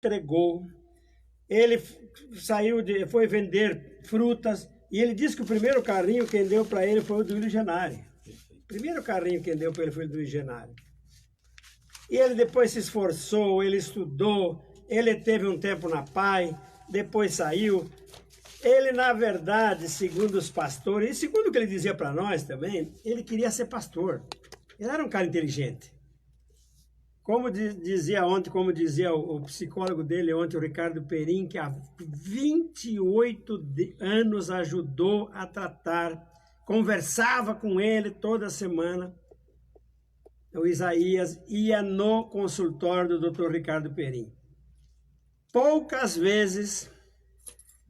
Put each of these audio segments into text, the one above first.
entregou. Ele foi vender frutas e ele disse que o primeiro carrinho que deu para ele foi o do Willy Genari. O primeiro carrinho que deu para ele foi o do Willy Genari. E ele depois se esforçou, ele estudou, ele teve um tempo na PAI, depois saiu. Ele, na verdade, segundo os pastores, e segundo o que ele dizia para nós também, ele queria ser pastor. Ele era um cara inteligente. Como dizia ontem, como dizia o psicólogo dele ontem, o Ricardo Perim, que há 28 anos ajudou a tratar, conversava com ele toda semana. O Isaías ia no consultório do Dr. Ricardo Perim. Poucas vezes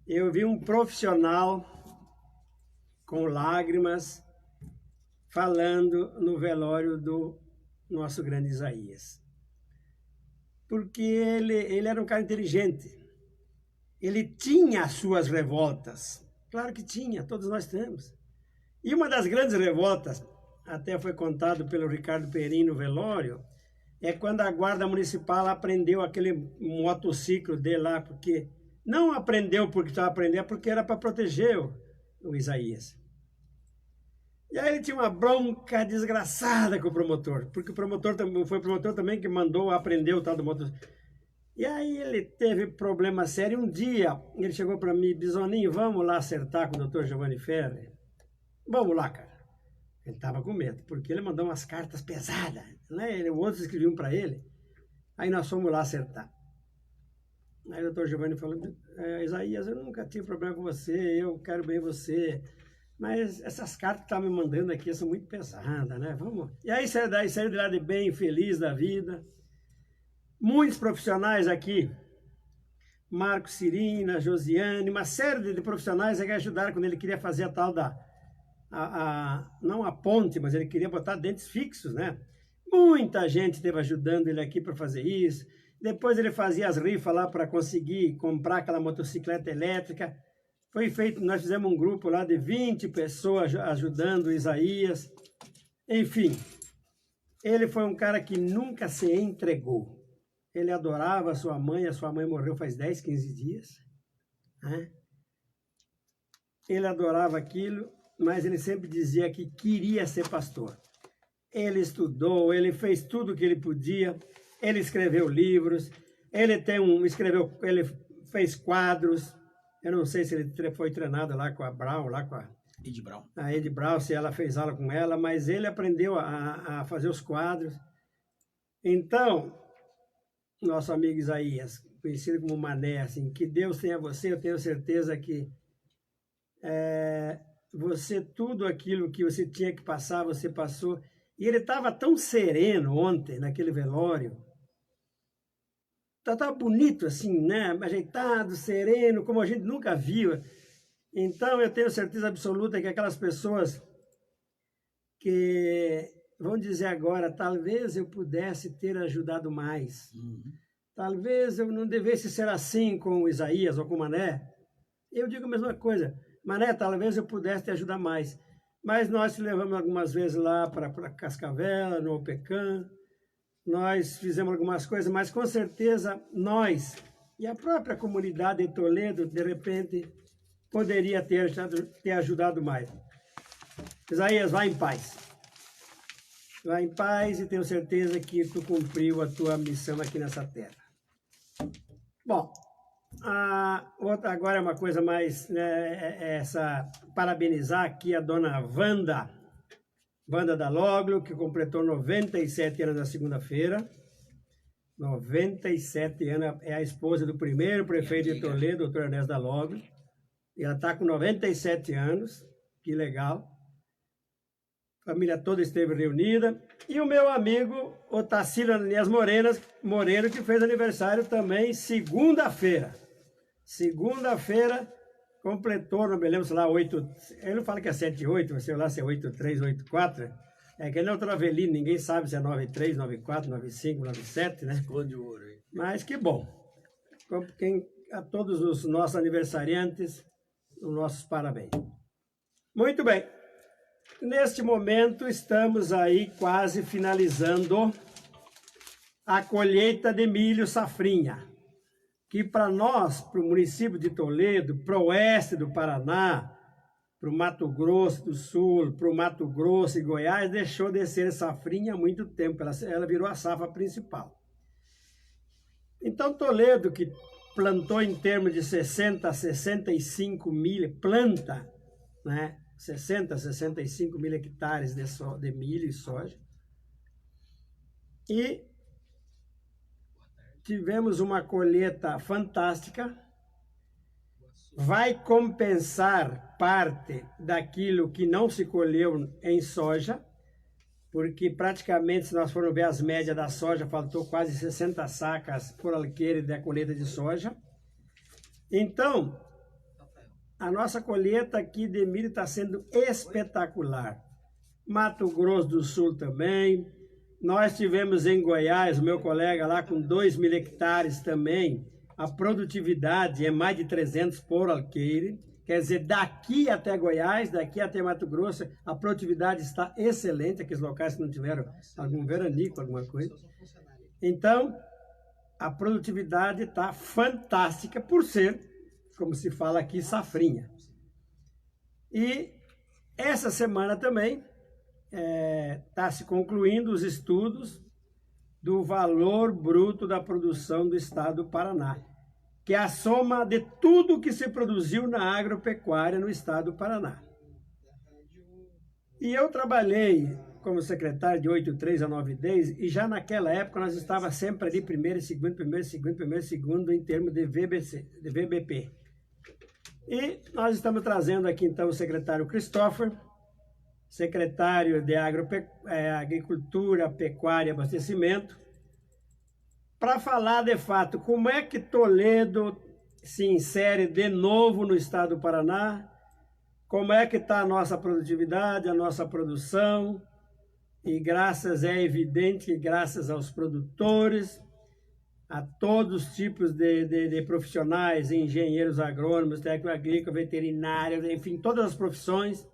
eu vi um profissional com lágrimas falando no velório do nosso grande Isaías. Porque ele era um cara inteligente. Ele tinha as suas revoltas. Claro que tinha, todos nós temos. E uma das grandes revoltas, até foi contado pelo Ricardo Perim no velório, é quando a guarda municipal aprendeu aquele motociclo dele lá, porque não aprendeu porque estava aprendendo, porque era para proteger o Isaías. E aí ele tinha uma bronca desgraçada com o promotor, porque o promotor foi o promotor também que mandou aprender o tal do motociclo. E aí ele teve problema sério. Um dia ele chegou para mim: Bisoninho, vamos lá acertar com o Dr. Giovanni Ferri? Vamos lá, cara. Ele estava com medo, porque ele mandou umas cartas pesadas, né? Outros escreviam para ele. Aí nós fomos lá acertar. Aí o Dr. Giovanni falou: Isaías, eu nunca tive problema com você, eu quero bem você, mas essas cartas que tá me mandando aqui são muito pesadas, né? Vamos. E aí saiu de lá de bem, feliz da vida. Muitos profissionais aqui, Marco Cirina, Josiane, uma série de profissionais que ajudaram quando ele queria fazer a tal da... não a ponte, mas ele queria botar dentes fixos, né? Muita gente esteve ajudando ele aqui para fazer isso. Depois ele fazia as rifas lá para conseguir comprar aquela motocicleta elétrica. Foi feito, nós fizemos um grupo lá de 20 pessoas ajudando o Isaías. Enfim, ele foi um cara que nunca se entregou. Ele adorava a sua mãe morreu faz 10, 15 dias. Né? Ele adorava aquilo, mas ele sempre dizia que queria ser pastor. Ele estudou, ele fez tudo o que ele podia, ele escreveu livros, ele fez quadros. Eu não sei se ele foi treinado lá com a Brown, lá com a Ed Brown. A Ed Brown, se ela fez aula com ela, mas ele aprendeu a fazer os quadros. Então, nosso amigo Isaías, conhecido como Mané, assim, que Deus tenha você, eu tenho certeza que você, tudo aquilo que você tinha que passar, você passou. E ele estava tão sereno ontem, naquele velório. Estava bonito assim, né? Ajeitado, sereno, como a gente nunca viu. Então eu tenho certeza absoluta que aquelas pessoas que vão dizer agora, talvez eu pudesse ter ajudado mais. Talvez eu não devesse ser assim com o Isaías ou com o Mané. Eu digo a mesma coisa. Mané, talvez eu pudesse te ajudar mais. Mas nós te levamos algumas vezes lá para Cascavel, no Opecan. Nós fizemos algumas coisas, mas com certeza nós e a própria comunidade de Toledo, de repente, poderia ter ajudado mais. Isaías, vá em paz. Vá em paz e tenho certeza que tu cumpriu a tua missão aqui nessa terra. Bom, agora é uma coisa mais, né, parabenizar aqui a dona Wanda Dalloglio, que completou 97 anos na segunda-feira. 97 anos, é a esposa do primeiro prefeito de Toledo, doutor Ernesto Dalloglio. E ela está com 97 anos, que legal. A família toda esteve reunida. E o meu amigo Otacílio Ananias Moreno, que fez aniversário também segunda-feira. Segunda-feira completou, não me lembro, sei lá, 8... Ele não fala que é 7,8, sei lá se é 8,3, 8,4. É que ele é outro Avelino, ninguém sabe se é 9,3, 9,4, 9,5, 9,7, né? Esconde o ouro aí. Mas que bom. A todos os nossos aniversariantes, os nossos parabéns. Muito bem. Neste momento, estamos aí quase finalizando a colheita de milho safrinha. que para nós, para o município de Toledo, para o oeste do Paraná, para o Mato Grosso do Sul, para o Mato Grosso e Goiás, deixou de ser safrinha há muito tempo. Ela virou a safra principal. Então, Toledo, que plantou em termos de 60 a 65 mil, planta, né? 60 a 65 mil hectares de milho e soja. E tivemos uma colheita fantástica. Vai compensar parte daquilo que não se colheu em soja, porque praticamente, se nós formos ver as médias da soja, faltou quase 60 sacas por alqueire da colheita de soja. Então, a nossa colheita aqui de milho está sendo espetacular. Mato Grosso do Sul também. Nós tivemos em Goiás, meu colega lá com 2 mil hectares também. A produtividade é mais de 300 por alqueire. Quer dizer, daqui até Goiás, daqui até Mato Grosso, a produtividade está excelente. Aqueles locais que não tiveram algum veranico, alguma coisa. Então, a produtividade está fantástica por ser, como se fala aqui, safrinha. E essa semana também está se concluindo os estudos do valor bruto da produção do estado do Paraná, que é a soma de tudo que se produziu na agropecuária no estado do Paraná. E eu trabalhei como secretário de 83 a 910, e já naquela época nós estávamos sempre ali primeiro e segundo em termos de VBP. E nós estamos trazendo aqui então o secretário Christopher, secretário de Agricultura, Pecuária e Abastecimento, para falar de fato como é que Toledo se insere de novo no estado do Paraná, como é que está a nossa produtividade, a nossa produção, e é evidente que graças aos produtores, a todos os tipos de profissionais, engenheiros agrônomos, técnicos agrícolas, veterinários, enfim, todas as profissões,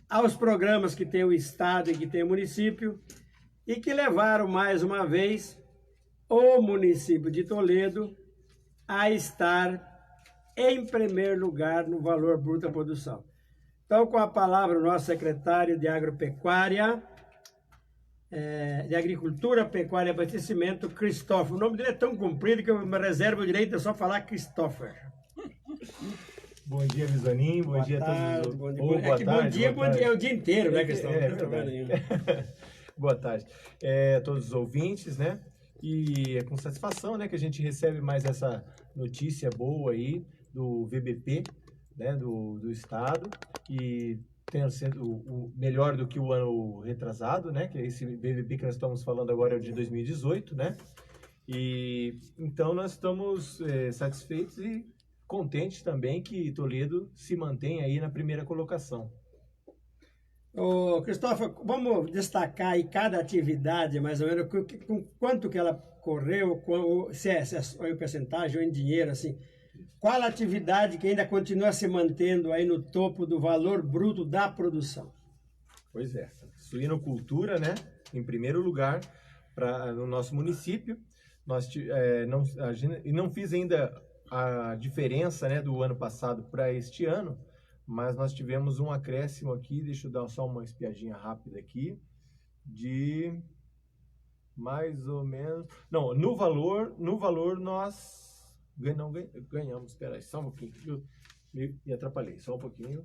aos programas que tem o estado e que tem o município, e que levaram mais uma vez o município de Toledo a estar em primeiro lugar no valor bruto da produção. Então, com a palavra, o nosso secretário de Agropecuária, de Agricultura, Pecuária e Abastecimento, Christopher. O nome dele é tão comprido que eu me reservo o direito de só falar Christopher. Bom dia, Visanim. Bom dia a todos. Bom dia é o dia inteiro, né, Christopher? Boa tarde. Todos os ouvintes, né? E é com satisfação, né, que a gente recebe mais essa notícia boa aí do VBP, né, do Estado, e tendo sido melhor do que o ano retrasado, né, que é esse VBP que nós estamos falando agora é o de 2018, né, e então nós estamos satisfeitos e contentes também que Toledo se mantém aí na primeira colocação. Ô, Christopher, vamos destacar aí cada atividade, mais ou menos, com quanto que ela correu, se é em porcentagem ou em dinheiro, assim. Qual a atividade que ainda continua se mantendo aí no topo do valor bruto da produção? Pois é, suinocultura, né, em primeiro lugar no nosso município. Não fiz ainda a diferença, né, do ano passado para este ano, mas nós tivemos um acréscimo aqui, deixa eu dar só uma espiadinha rápida aqui, de mais ou menos... Não, no valor nós ganhamos, espera aí, só um pouquinho, eu me atrapalhei, só um pouquinho,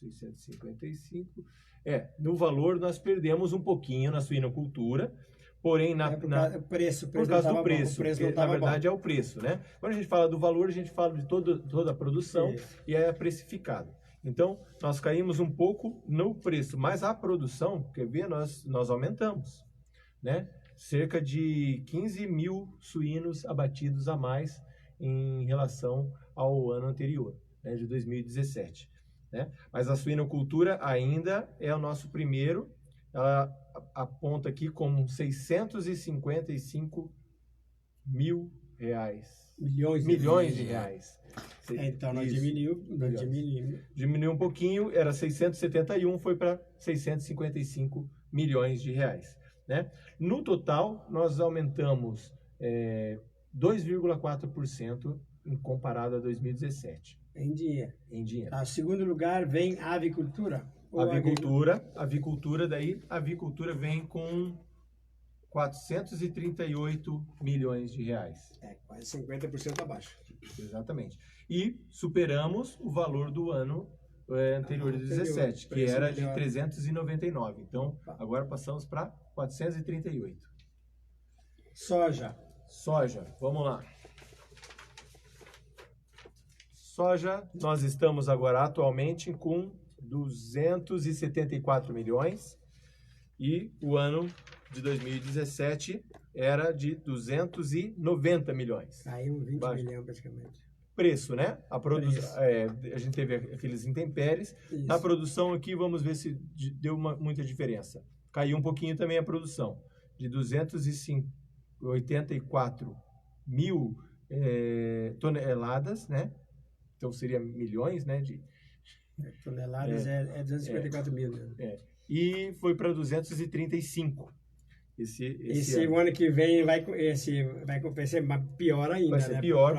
655, no valor nós perdemos um pouquinho na suinocultura, porém por causa do preço, porque, na verdade é o preço, né? Quando a gente fala do valor, a gente fala de toda a produção. Isso. E é precificado. Então, nós caímos um pouco no preço, mas a produção, quer ver, nós aumentamos, né? Cerca de 15 mil suínos abatidos a mais em relação ao ano anterior, né, de 2017. Né? Mas a suinocultura ainda é o nosso primeiro, ela aponta aqui como 655 mil reais. Milhões de reais. Então, nós diminuiu. Diminuiu um pouquinho, era 671, foi para 655 milhões de reais. Né? No total, nós aumentamos 2,4% comparado a 2017, Em dinheiro. em dinheiro. Tá, segundo lugar vem a avicultura. Ou Avicultura vem com 438 milhões de reais. Quase 50% abaixo. Exatamente. E superamos o valor do ano anterior de 17, que era de 399. Então, agora passamos para 438. Soja, vamos lá. Soja, nós estamos agora atualmente com 274 milhões e o ano de 2017 era de 290 milhões. Caiu 20 milhões praticamente. Preço, né? A gente teve aqueles intempéries. Isso. Na produção aqui, vamos ver se deu muita diferença. Caiu um pouquinho também a produção, de 284 mil toneladas, né? Então seria milhões, né? Toneladas é 254 mil. Né? E foi para 235. Esse ano. Ano que vem vai ser pior ainda, vai ser, né? Pior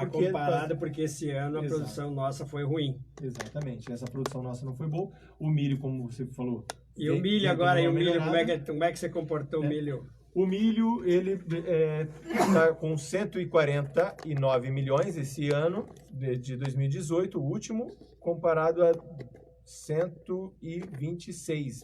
porque esse ano a produção nossa foi ruim. Exatamente, essa produção nossa não foi boa. O milho, como você falou. E o milho agora, como é que você comportou o milho? O milho, ele está com 149 milhões esse ano, de 2018, o último, comparado a 126.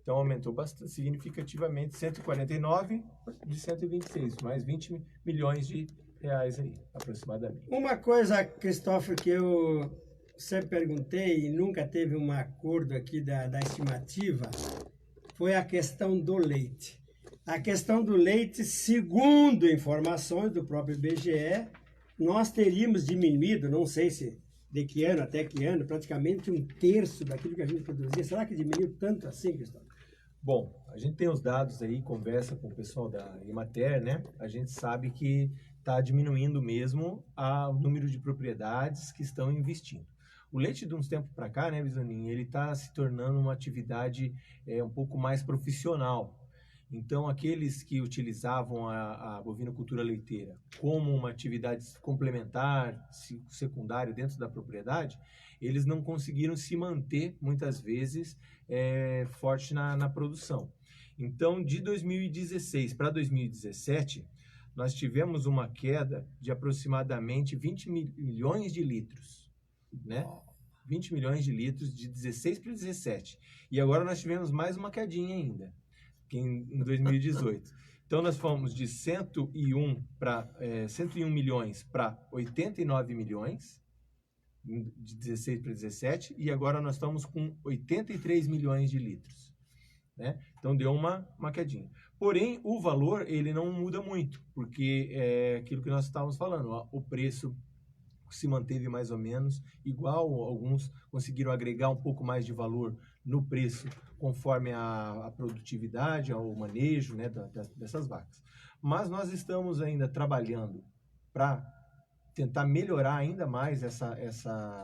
Então, aumentou bastante, significativamente, 149 de 126, mais 20 milhões de reais aí, aproximadamente. Uma coisa, Cristóvão, que eu sempre perguntei e nunca teve um acordo aqui da estimativa, foi a questão do leite. A questão do leite, segundo informações do próprio IBGE, nós teríamos diminuído, não sei se de que ano até que ano, praticamente 1/3 daquilo que a gente produzia. Será que diminuiu tanto assim, Cristóvão? Bom, a gente tem os dados aí, conversa com o pessoal da Emater, né? A gente sabe que está diminuindo mesmo o número de propriedades que estão investindo. O leite, de uns tempos para cá, né, Bisoninho, ele está se tornando uma atividade um pouco mais profissional. Então, aqueles que utilizavam a bovinocultura leiteira como uma atividade complementar, secundária dentro da propriedade, eles não conseguiram se manter, muitas vezes, forte na produção. Então, de 2016 para 2017, nós tivemos uma queda de aproximadamente 20 milhões de litros, né? 20 milhões de litros de 16 para 17. E agora nós tivemos mais uma quedinha ainda, em 2018. Então, nós fomos de 101 milhões para 89 milhões, de 16 para 17, e agora nós estamos com 83 milhões de litros, né? Então, deu uma quedinha. Porém, o valor, ele não muda muito, porque é aquilo que nós estávamos falando, o preço se manteve mais ou menos igual, alguns conseguiram agregar um pouco mais de valor no preço, conforme a produtividade, ao manejo, né, dessas vacas. Mas nós estamos ainda trabalhando para tentar melhorar ainda mais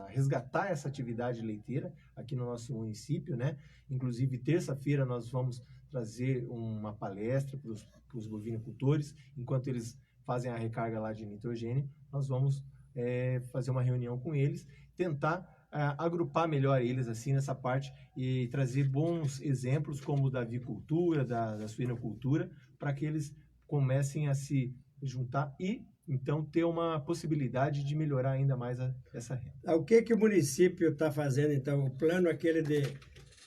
resgatar essa atividade leiteira aqui no nosso município, né? Inclusive, terça-feira nós vamos trazer uma palestra para os bovinocultores, enquanto eles fazem a recarga lá de nitrogênio, nós vamos fazer uma reunião com eles, tentar agrupar melhor eles assim nessa parte e trazer bons exemplos como da avicultura, da suinocultura, para que eles comecem a se juntar e então ter uma possibilidade de melhorar ainda mais essa renda. O que o município está fazendo então? O plano aquele de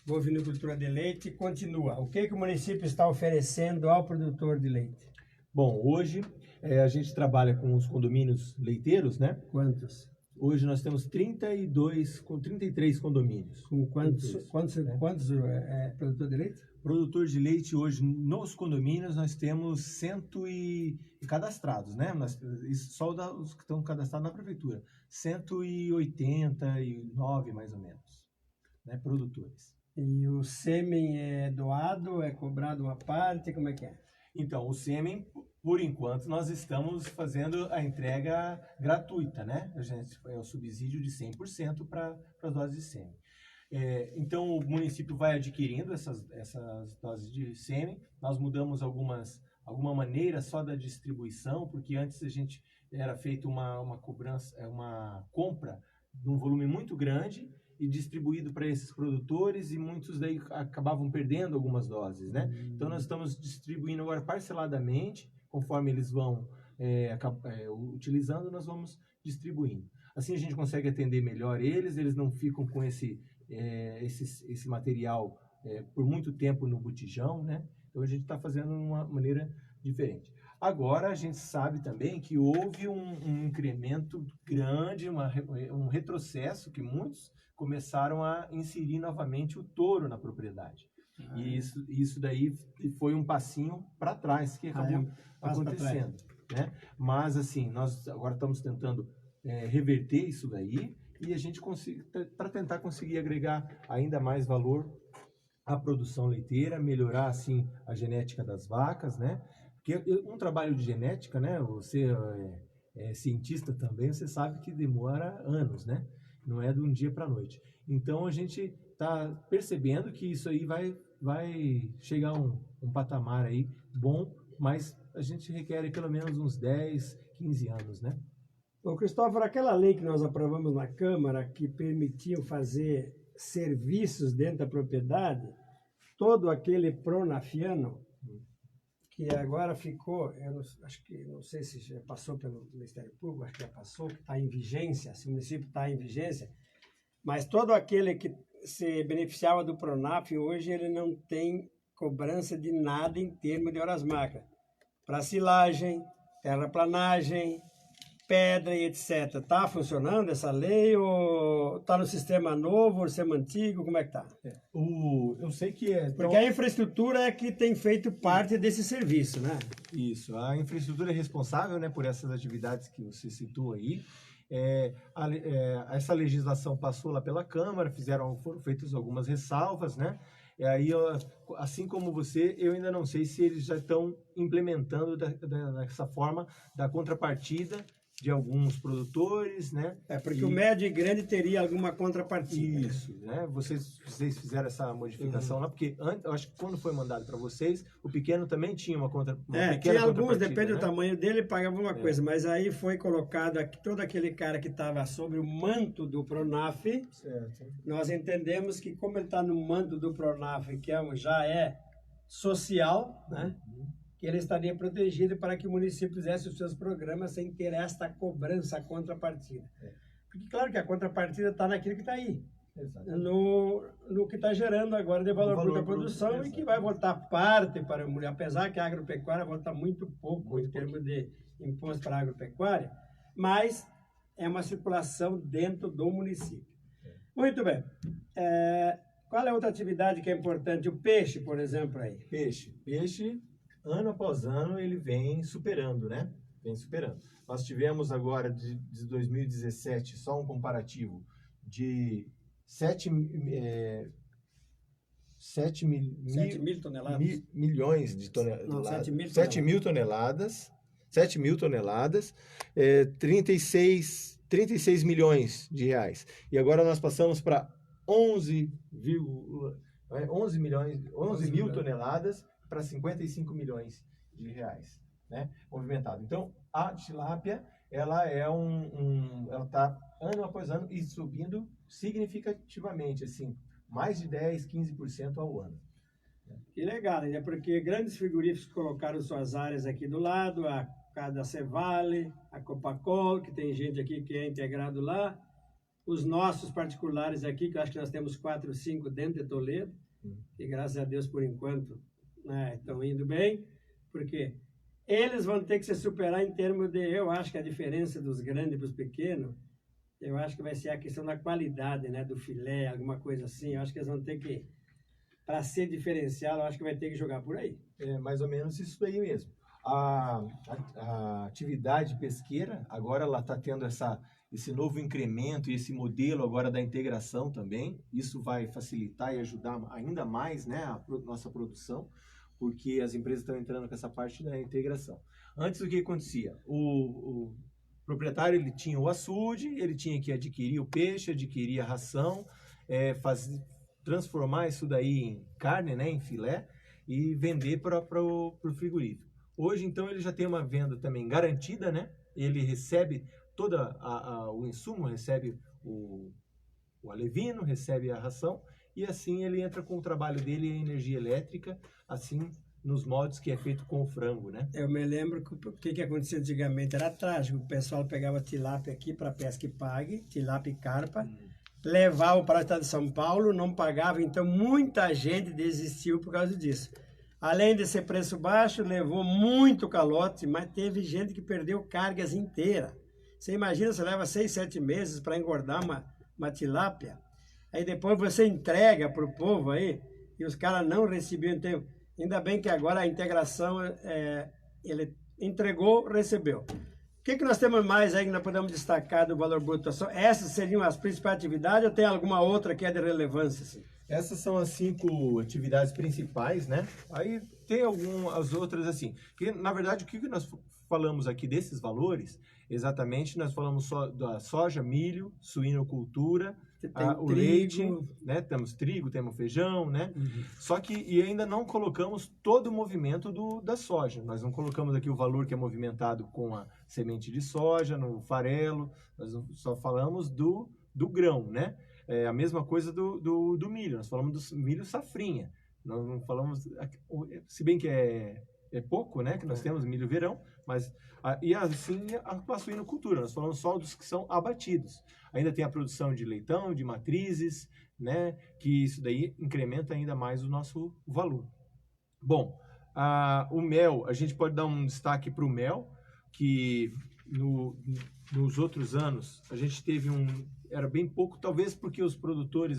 bovinocultura de leite continua. O que o município está oferecendo ao produtor de leite? Bom, hoje a gente trabalha com os condomínios leiteiros, né? Quantos? Hoje nós temos 33 condomínios. Com quantos produtor de leite? Produtor de leite hoje, nos condomínios, nós temos 100 cadastrados, né? Só os que estão cadastrados na prefeitura. 189, mais ou menos, né? Produtores. E o sêmen é doado, é cobrado uma parte, como é que é? Então, o sêmen, por enquanto, nós estamos fazendo a entrega gratuita, né? É o subsídio de 100% para as doses de sêmen. Então, o município vai adquirindo essas doses de sêmen. Nós mudamos alguma maneira só da distribuição, porque antes a gente era feita uma cobrança, uma compra de um volume muito grande e distribuído para esses produtores, e muitos daí acabavam perdendo algumas doses, né? Então nós estamos distribuindo agora parceladamente, conforme eles vão utilizando, nós vamos distribuindo. Assim a gente consegue atender melhor eles não ficam com esse material por muito tempo no botijão, né? Então a gente está fazendo de uma maneira diferente. Agora a gente sabe também que houve um incremento grande, um retrocesso, que muitos começaram a inserir novamente o touro na propriedade. E isso daí foi um passinho para trás que acabou acontecendo, né? Mas assim, nós agora estamos tentando reverter isso daí, e a gente para tentar conseguir agregar ainda mais valor à produção leiteira, melhorar assim a genética das vacas, né? Porque um trabalho de genética, né? Você é cientista também, você sabe que demora anos, né? Não é de um dia para a noite. Então a gente está percebendo que isso aí vai chegar a um patamar aí bom, mas a gente requer pelo menos uns 10, 15 anos, né? Ô, Cristóvão, aquela lei que nós aprovamos na Câmara, que permitiu fazer serviços dentro da propriedade, todo aquele pronafiano, que agora ficou, não sei se já passou pelo Ministério Público, acho que já passou, que está em vigência, se o município está em vigência, mas todo aquele que se beneficiava do Pronaf, hoje ele não tem cobrança de nada em termos de horas macra. Para silagem, terraplanagem, pedra e etc. Está funcionando essa lei ou está no sistema novo, no sistema antigo? Como é que está? Eu sei que Porque a infraestrutura é que tem feito parte desse serviço, né? Isso, a infraestrutura é responsável, né, por essas atividades que você citou aí. Essa legislação passou lá pela Câmara, foram feitas algumas ressalvas, né? E aí, assim como você, eu ainda não sei se eles já estão implementando dessa forma da contrapartida de alguns produtores, né? Porque o médio e grande teria alguma contrapartida. Isso, né? Vocês fizeram essa modificação lá, porque eu acho que quando foi mandado para vocês, o pequeno também tinha uma pequena tinha alguns, contrapartida, depende, né, do né? tamanho dele, pagava uma coisa, mas aí foi colocado todo aquele cara que estava sobre o manto do Pronaf. Certo. Nós entendemos que como ele está no manto do Pronaf, que já é social, né? Que ele estaria protegido para que o município fizesse os seus programas sem ter esta cobrança, a contrapartida. Porque claro que a contrapartida está naquilo que está aí, no que está gerando agora de valor bruto da produção, e que vai voltar parte para o município, apesar que a agropecuária volta muito pouco em termos de imposto para a agropecuária, mas é uma circulação dentro do município. Muito bem. Qual é a outra atividade que é importante? O peixe, por exemplo, aí. Peixe, ano após ano, ele vem superando, né? Vem superando. Nós tivemos agora, de 2017, só um comparativo de 7 mil toneladas? Milhões de toneladas. Não, 7 mil toneladas. 7 mil toneladas, 36 milhões de reais. E agora nós passamos para 11 mil toneladas, para 55 milhões de reais, né, movimentado. Então, a tilápia, ela ela está ano após ano e subindo significativamente, assim, mais de 10, 15% ao ano. Que legal, né? Porque grandes frigoríficos colocaram suas áreas aqui do lado, a da Cevale, a Copacol, que tem gente aqui que é integrado lá, os nossos particulares aqui, que eu acho que nós temos 4 ou 5 dentro de Toledo, e graças a Deus, por enquanto, estão indo bem, porque eles vão ter que se superar em termos de, eu acho que a diferença dos grandes para os pequenos, eu acho que vai ser a questão da qualidade, né, do filé, alguma coisa assim. Eu acho que eles vão ter que, para ser diferencial, eu acho que vai ter que jogar por aí. É mais ou menos isso aí mesmo. A atividade pesqueira, agora ela está tendo esse novo incremento e esse modelo agora da integração também. Isso vai facilitar e ajudar ainda mais, né, a nossa produção, porque as empresas estão entrando com essa parte da integração. Antes, o que acontecia? O proprietário, ele tinha o açude, ele tinha que adquirir o peixe, adquirir a ração, transformar isso daí em carne, né, em filé, e vender para o frigorífico. Hoje, então, ele já tem uma venda também garantida, né? ele recebe toda o insumo, recebe o alevino, recebe a ração, e assim ele entra com o trabalho dele em energia elétrica, assim nos modos que é feito com o frango, né? Eu me lembro que o que acontecia antigamente era trágico. O pessoal pegava tilápia aqui para pesca e pague, tilápia e carpa, levava para o estado de São Paulo, não pagava, então muita gente desistiu por causa disso. Além de ser preço baixo, levou muito calote, mas teve gente que perdeu cargas inteiras. Você imagina, você leva 6, 7 meses para engordar uma tilápia, aí depois você entrega para o povo aí, e os caras não recebiam. Então, ainda bem que agora a integração, ele entregou, recebeu. O que nós temos mais aí que nós podemos destacar do valor bruto? Essas seriam as principais atividades ou tem alguma outra que é de relevância? Assim? Essas são as 5 atividades principais, né? Aí tem algumas outras assim. Que, na verdade, o que nós falamos aqui desses valores, exatamente, nós falamos só da soja, milho, suinocultura, o trigo, leite, né? Temos trigo, temos feijão, né? Só que e ainda não colocamos todo o movimento da soja. Nós não colocamos aqui o valor que é movimentado com a semente de soja, no farelo, nós só falamos do grão, né? É a mesma coisa do milho, nós falamos do milho safrinha. Nós não falamos, se bem que é pouco, né? Que nós temos milho verão, mas e assim a suinocultura, nós falamos só dos que são abatidos. Ainda tem a produção de leitão, de matrizes, né? Que isso daí incrementa ainda mais o nosso valor. Bom, o mel, a gente pode dar um destaque para o mel, que nos outros anos a gente teve era bem pouco, talvez porque os produtores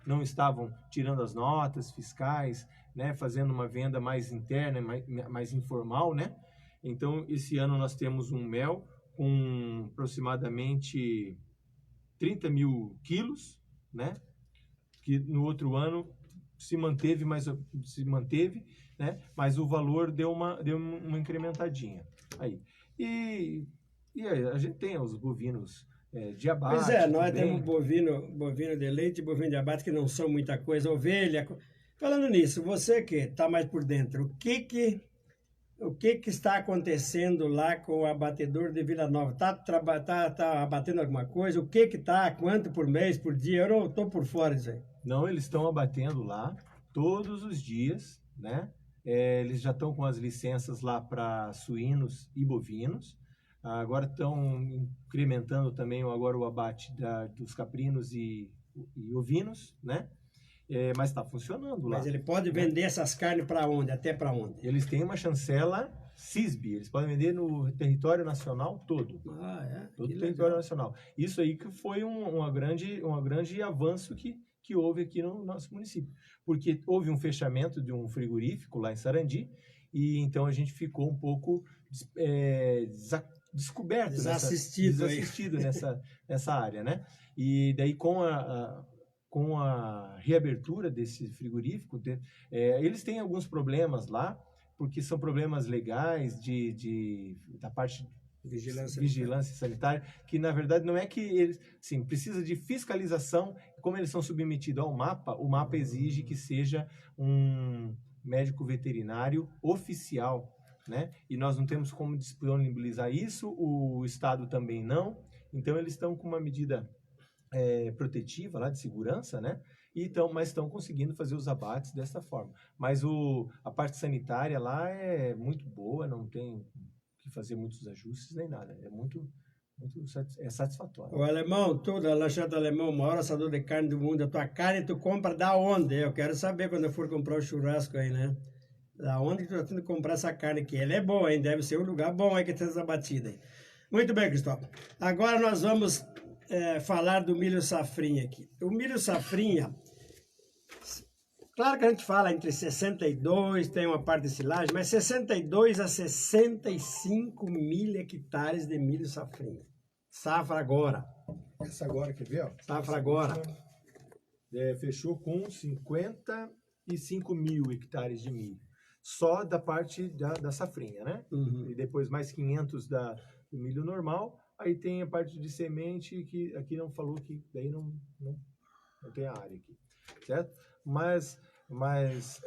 não estavam tirando as notas fiscais, né, fazendo uma venda mais interna, mais informal, né? Então, esse ano nós temos um mel com aproximadamente 30 mil quilos, né? Que no outro ano se manteve, né? Mas o valor deu uma incrementadinha aí. E aí, a gente tem os bovinos de abate. Pois é, nós também. temos bovino de leite e bovino de abate que não são muita coisa, ovelha. Falando nisso, você que está mais por dentro, o que está acontecendo lá com o abatedor de Vila Nova? Tá abatendo alguma coisa? O que está? Quanto por mês, por dia? Eu não estou por fora disso aí. Não, eles estão abatendo lá todos os dias, né? Eles já estão com as licenças lá para suínos e bovinos. Agora estão incrementando também agora o abate dos caprinos e ovinos, né? Mas está funcionando lá. Mas ele pode vender essas carnes para onde? Até para onde? Eles têm uma chancela CISB, eles podem vender no território nacional todo. Todo o território nacional. Isso aí que foi um grande avanço que houve aqui no nosso município. Porque houve um fechamento de um frigorífico lá em Sarandi, e então a gente ficou um pouco descoberto, desassistido nessa área, né? E daí com a reabertura desse frigorífico, eles têm alguns problemas lá, porque são problemas legais da parte de vigilância sanitária, que na verdade não é que eles, sim, precisa de fiscalização, como eles são submetidos ao MAPA, o MAPA exige que seja um médico veterinário oficial, né? E nós não temos como disponibilizar isso, o Estado também não, então eles estão com uma medida protetiva lá de segurança, né? Mas estão conseguindo fazer os abates dessa forma. Mas a parte sanitária lá é muito boa, não tem que fazer muitos ajustes nem nada. É muito satisfatório. O alemão, a lanchonete alemão, o maior assador de carne do mundo. A tua carne tu compra da onde? Eu quero saber quando eu for comprar o churrasco aí, né? Da onde que tu está tendo que comprar essa carne aqui? Ela é boa, hein? Deve ser um lugar bom aí que tem essa batida aí. Muito bem, Cristóvão. Agora nós vamos falar do milho safrinha aqui. O milho safrinha, claro que a gente fala entre 62, tem uma parte de silagem, mas 62 a 65 mil hectares de milho safrinha. Safra agora. Essa agora, quer ver? Ó? Safra agora. Fechou com 55 mil hectares de milho. Só da parte da safrinha, né? Uhum. E depois mais 500 do milho normal. Aí tem a parte de semente, que aqui não falou, que daí não tem a área aqui, certo? Mas Mas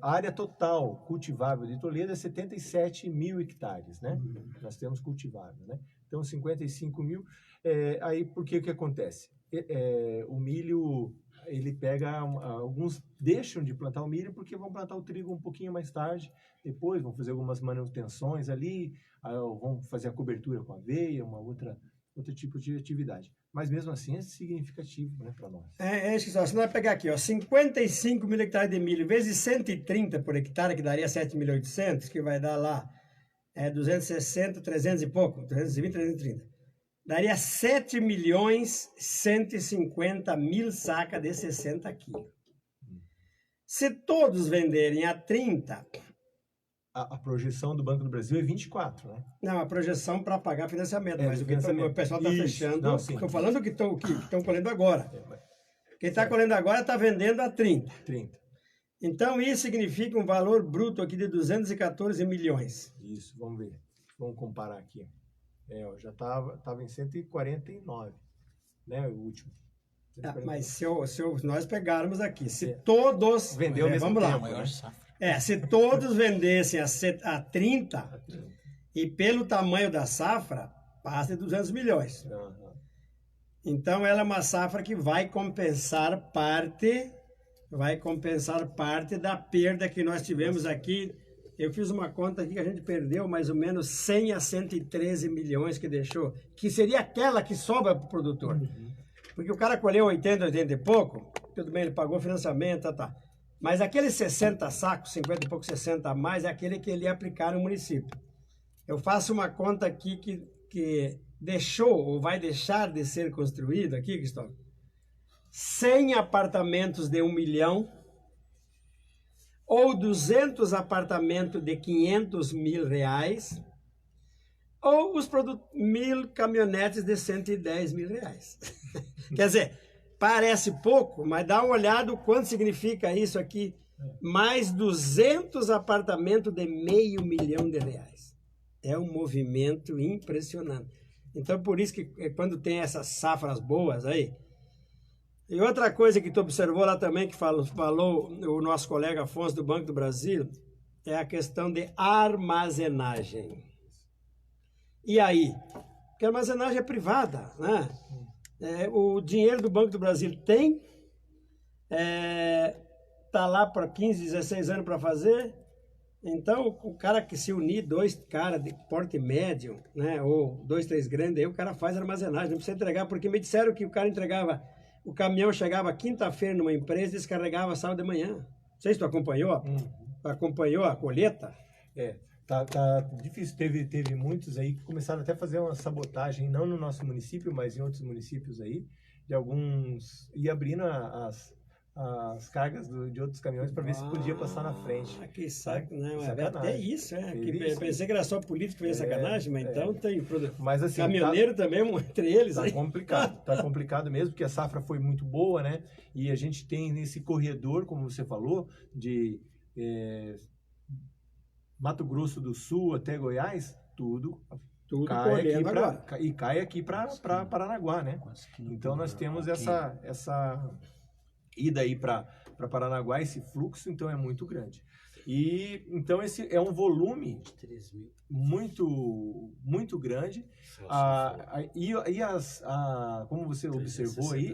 a área total cultivável de Toledo é 77 mil hectares, né? Nós temos cultivável, né? Então, 55 mil. Aí, por que acontece? O milho, ele pega... Alguns deixam de plantar o milho porque vão plantar o trigo um pouquinho mais tarde. Depois vão fazer algumas manutenções ali, vão fazer a cobertura com aveia, outro tipo de atividade. Mas mesmo assim é significativo, né, para nós. É isso que só. Se nós pegar aqui, ó, 55 mil hectares de milho vezes 130 por hectare, que daria 7.800.000, que vai dar lá 260, 300 e pouco, 320, 330. Daria 7.150.000 sacas de 60 quilos. Se todos venderem a 30... A projeção do Banco do Brasil é 24, né? Não, a projeção para pagar financiamento, mas o pessoal está fechando. Estou falando que estão colhendo agora. Quem está colhendo agora está vendendo a 30. Então, isso significa um valor bruto aqui de 214 milhões. Isso, vamos ver. Vamos comparar aqui. Já estava em 149, né? O último. Mas se nós pegarmos aqui, se todos... Vendeu ao mesmo vamos tempo, lá. né? Se todos vendessem a 30, e pelo tamanho da safra, passa de 200 milhões. Então, ela é uma safra que vai compensar parte da perda que nós tivemos aqui. Eu fiz uma conta aqui que a gente perdeu mais ou menos 100 a 113 milhões que deixou, que seria aquela que sobra para o produtor. Porque o cara colheu 80 e pouco, tudo bem, ele pagou financiamento, tá. Mas aqueles 60 sacos, 50 e pouco, 60 a mais, é aquele que ele ia aplicar no município. Eu faço uma conta aqui que deixou ou vai deixar de ser construído aqui, Cristóvão, 100 apartamentos de 1 milhão ou 200 apartamentos de 500 mil reais ou os 1.000 caminhonetes de 110 mil reais. Quer dizer... Parece pouco, mas dá uma olhada o quanto significa isso aqui. Mais 200 apartamentos de R$500 milhão. É um movimento impressionante. Então, por isso que quando tem essas safras boas aí... E outra coisa que tu observou lá também, que falou o nosso colega Afonso do Banco do Brasil, é a questão de armazenagem. E aí? Porque a armazenagem é privada, né? O dinheiro do Banco do Brasil tá lá para 15, 16 anos para fazer. Então, o cara que se unir, 2 caras de porte médio, né, ou 2, 3 grandes, aí o cara faz armazenagem, não precisa entregar, porque me disseram que o cara entregava, o caminhão chegava quinta-feira numa empresa e descarregava sábado de manhã. Não sei se tu acompanhou, acompanhou a colheita? Tá difícil. Teve muitos aí que começaram até a fazer uma sabotagem, não no nosso município, mas em outros municípios aí, de alguns, e abrindo as cargas de outros caminhões para ver se podia passar na frente. Que saco, não, sacanagem. até isso, pensei que era só político que fez sacanagem, mas então tem mas, assim, caminhoneiro também, entre eles. Tá complicado, tá complicado mesmo, porque a safra foi muito boa, né? E a gente tem nesse corredor, como você falou, de Mato Grosso do Sul até Goiás, tudo cai aqui cai aqui para Paranaguá, né? Então nós temos essa ida aí para Paranaguá, esse fluxo, então é muito grande. E então esse é um volume muito grande. Como você observou aí,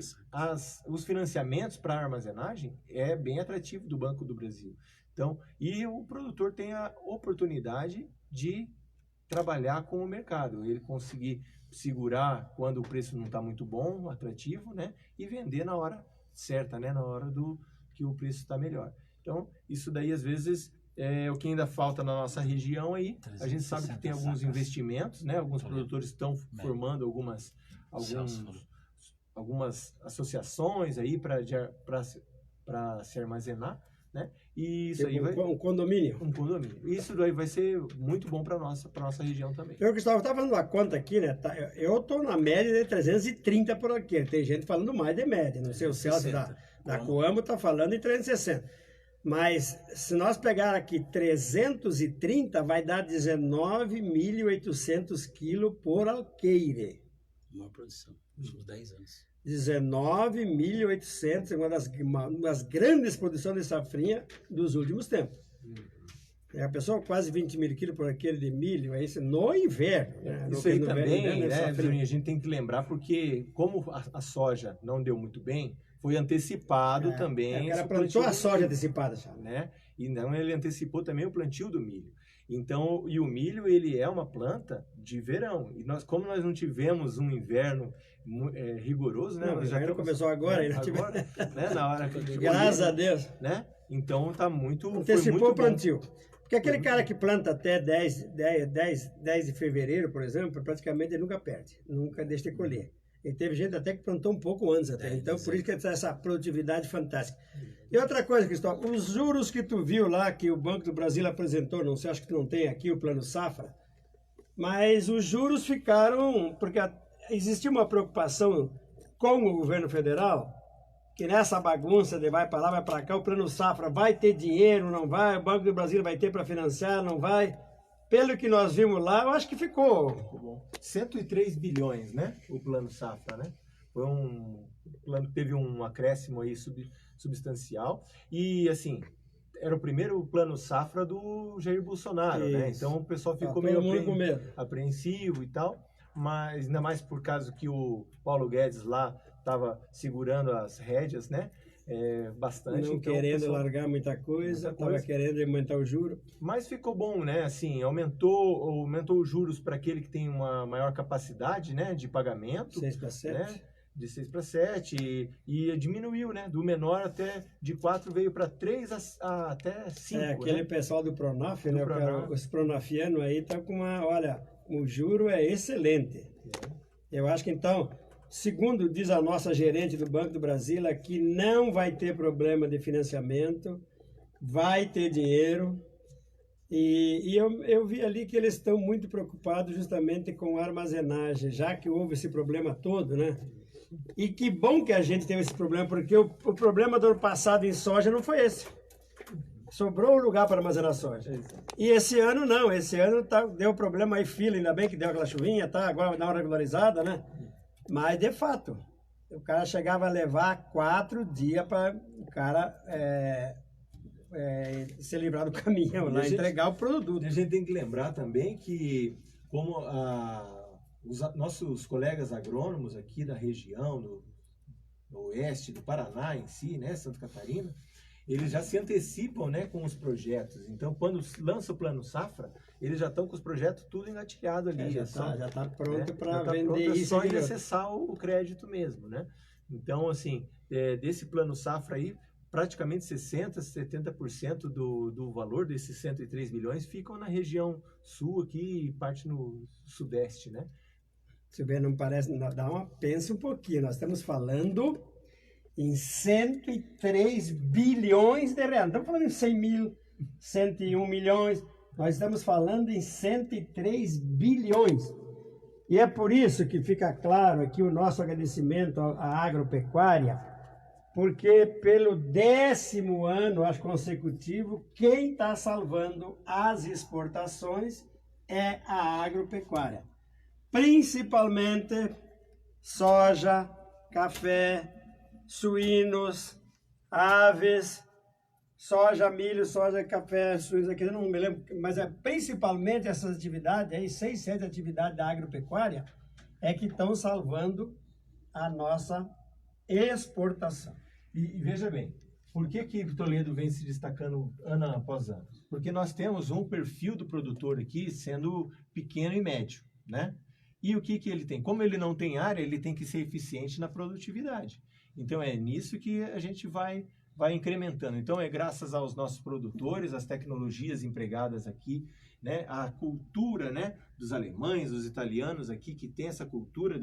os financiamentos para armazenagem é bem atrativo do Banco do Brasil. Então, e o produtor tem a oportunidade de trabalhar com o mercado, ele conseguir segurar quando o preço não está muito bom, atrativo, né? E vender na hora certa, né? Na hora que o preço está melhor. Então, isso daí às vezes é o que ainda falta na nossa região aí. A gente sabe que tem alguns investimentos, né? Alguns produtores estão formando algumas associações aí para se armazenar, né? E isso aí um condomínio. Um condomínio. Isso daí vai ser muito bom para nossa região também. Eu, Cristóvão, estava falando uma conta aqui, né? Eu estou na média de 330 por aqui. Tem gente falando mais de média. Não sei, o Celso da Coamo está falando em 360. Mas se nós pegar aqui 330, vai dar 19.800 quilos por alqueire. Uma produção, nos últimos 10 anos. 19.800, uma das grandes produções de safrinha dos últimos tempos. A pessoa quase 20 mil quilos por aquele de milho, é isso no inverno. Né? Isso aí também, né, safrinha. a gente tem que lembrar, porque como a soja não deu muito bem, foi antecipado também. O cara plantou a soja antecipada já. Né? E não, ele antecipou também o plantio do milho. Então, e o milho, ele é uma planta de verão. E como nós não tivemos um inverno rigoroso, né? Não, nós já começou agora. Né? Agora, né? Na hora que graças a Deus. Né? Então, tá muito... Antecipou muito o plantio. Porque aquele cara que planta até 10 de fevereiro, por exemplo, praticamente ele nunca perde. Nunca deixa de colher. E teve gente até que plantou um pouco antes até. Então, por isso que tem essa produtividade fantástica. E outra coisa, Cristóvão, os juros que tu viu lá, que o Banco do Brasil apresentou, não sei, acho que tu não tem aqui o Plano Safra, mas os juros ficaram, porque existia uma preocupação com o governo federal, que nessa bagunça de vai para lá, vai para cá, o Plano Safra vai ter dinheiro, não vai, o Banco do Brasil vai ter para financiar, não vai. Pelo que nós vimos lá, eu acho que ficou... 103 bilhões, né? O Plano Safra, né? Foi um plano que teve um acréscimo aí substancial. E, assim, era o primeiro Plano Safra do Jair Bolsonaro, né? Então o pessoal ficou meio apreensivo e tal. Mas ainda mais por causa que o Paulo Guedes lá estava segurando as rédeas, né? Bastante. Não então, querendo largar muita coisa, estava querendo aumentar o juro. Mas ficou bom, né? Assim, aumentou os juros para aquele que tem uma maior capacidade, né, de pagamento. 6 para 7. Né? De 6 para 7 e diminuiu, né? Do menor até de 4 veio para 3 até 5. Aquele né? pessoal do Pronaf, né? Os pronafianos aí tá com uma... Olha, o juro é excelente. Eu acho que então... Segundo diz a nossa gerente do Banco do Brasil, aqui não vai ter problema de financiamento, vai ter dinheiro. E eu vi ali que eles estão muito preocupados justamente com a armazenagem, já que houve esse problema todo, né? E que bom que a gente teve esse problema, porque o problema do ano passado em soja não foi esse. Sobrou lugar para armazenar soja. E esse ano não, esse ano deu problema aí, fila, ainda bem que deu aquela chuvinha, tá? Agora vai dar uma regularizada, né? Mas, de fato, o cara chegava a levar 4 dias para o cara se livrar do caminhão, lá, entregar o produto. A gente tem que lembrar também que, como os nossos colegas agrônomos aqui da região, do oeste, do Paraná em si, né, Santa Catarina, eles já se antecipam, né, com os projetos. Então, quando lança o Plano Safra, eles já estão com os projetos tudo engatilhado ali. Já está pronto, né, para vender pronto, isso. É só ir acessar o crédito mesmo, né? Então, assim, desse Plano Safra aí, praticamente 60%, 70% do valor desses 103 bilhões ficam na região sul aqui e parte no sudeste, né? Se bem, não parece, pensa um pouquinho, nós estamos falando em 103 bilhões de reais. Não estamos falando em 100 mil, 101 milhões. Nós estamos falando em 103 bilhões. E é por isso que fica claro aqui o nosso agradecimento à agropecuária, porque pelo 10º ano, acho, consecutivo, quem está salvando as exportações é a agropecuária. Principalmente soja, café, suínos, aves, soja, milho, soja, café, suínos, aqui eu não me lembro, mas principalmente essas atividades, aí 6, 7 atividades da agropecuária, é que estão salvando a nossa exportação. E veja bem, por que Toledo vem se destacando ano após ano? Porque nós temos um perfil do produtor aqui sendo pequeno e médio, né? E o que ele tem? Como ele não tem área, ele tem que ser eficiente na produtividade. Então é nisso que a gente vai incrementando. Então é graças aos nossos produtores, às tecnologias empregadas aqui, né, a cultura, né, dos alemães, dos italianos aqui, que tem essa cultura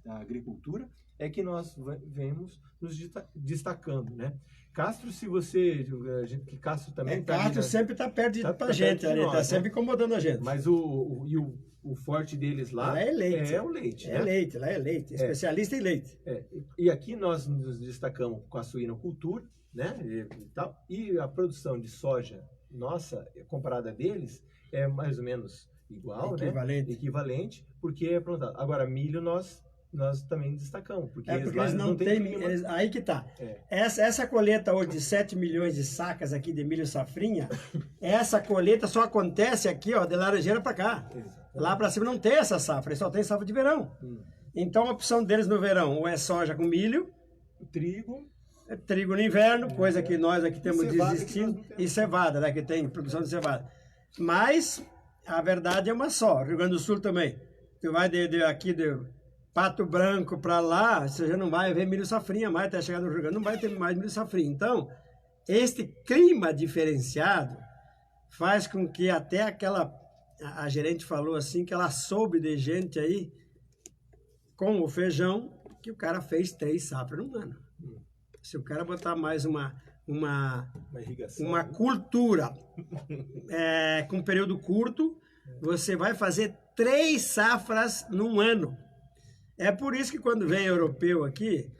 da agricultura, é que nós vemos nos destacando, né? Castro, se você... que Castro também Castro sempre está perto da gente, ele está sempre incomodando a gente. Mas o forte deles lá é leite. É o leite. É, né? Leite, lá é leite. Especialista em leite. E aqui nós nos destacamos com a suinocultura, né? E a produção de soja nossa, comparada a deles, é mais ou menos igual, equivalente. Né? Equivalente, porque é plantado. Agora, milho nós nós também destacamos, porque Porque lá eles não têm têm. clima. Aí que tá. É. Essa colheita hoje de 7 milhões de sacas aqui de milho safrinha, essa colheita só acontece aqui, ó, de Laranjeira para cá. Lá para cima não tem essa safra, eles só tem safra de verão. Então a opção deles no verão ou é soja com milho, Trigo. é trigo no inverno, coisa que nós aqui temos cevada desistindo, que nós não temos. e cevada, né, que tem produção de cevada. Mas a verdade é uma só, Rio Grande do Sul também. Tu vai aqui de Pato Branco para lá, você já não vai ver milho safrinha mais, até chegar no Rio Grande não vai ter mais milho safrinha. Então, este clima diferenciado faz com que até a gerente falou assim, que ela soube de gente aí, com o feijão, que o cara fez 3 safras num ano. Se o cara botar mais uma irrigação, uma cultura com período curto, você vai fazer 3 safras num ano. É por isso que quando vem europeu aqui,